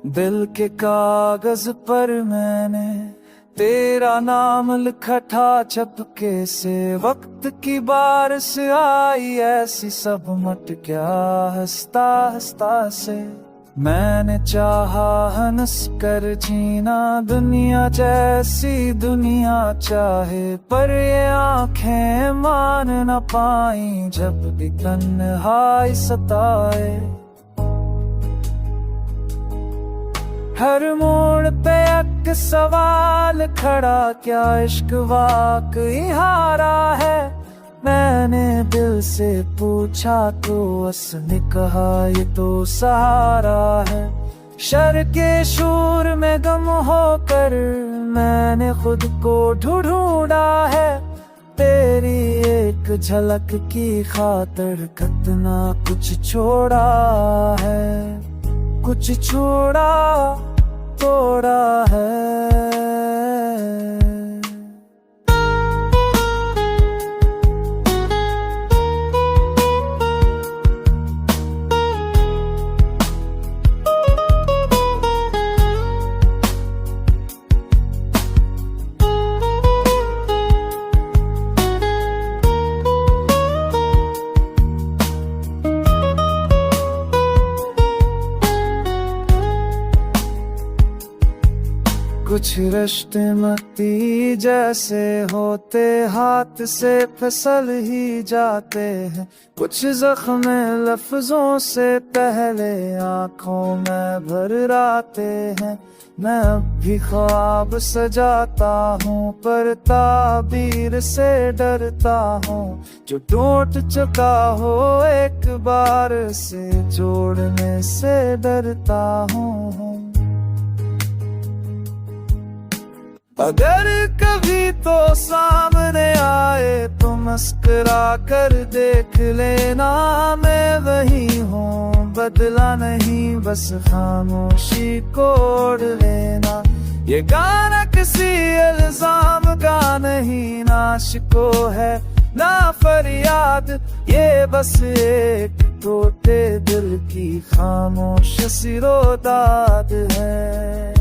दिल के कागज पर मैंने तेरा नाम लिखा था चपके से। वक्त की बारिश आई ऐसी सब मट गया हंसता हंसता से। मैंने चाहा हंस कर जीना दुनिया जैसी दुनिया चाहे, पर ये आंखें मान न पाई जब भी तन्हाई सताए। हर मोड़ पे एक सवाल खड़ा, क्या इश्क वाकई हारा है? मैंने दिल से पूछा तो उसने कहा ये तो सहारा है। शर के शूर में गम होकर मैंने खुद को ढूंढा है। तेरी एक झलक की खातिर कितना कुछ छोड़ा है, कुछ छोड़ा तोड़ा है। कुछ रिश्ते मती जैसे होते, हाथ से फिसल ही जाते हैं। कुछ जख्म लफ्जों से पहले आंखों में भर आते हैं। मैं अब भी ख्वाब सजाता हूँ पर ताबीर से डरता हूँ। जो टूट चुका हो एक बार से जोड़ने से डरता हूँ। अगर कभी तो सामने आए तो मुस्कुरा कर देख लेना। मैं वही हूँ, बदला नहीं, बस खामोशी को ओढ़ लेना। ये गाना किसी इल्जाम का नहीं, ना शिको है ना फरियाद। ये बस एक टूटे दिल की खामोश सिरोदाद है।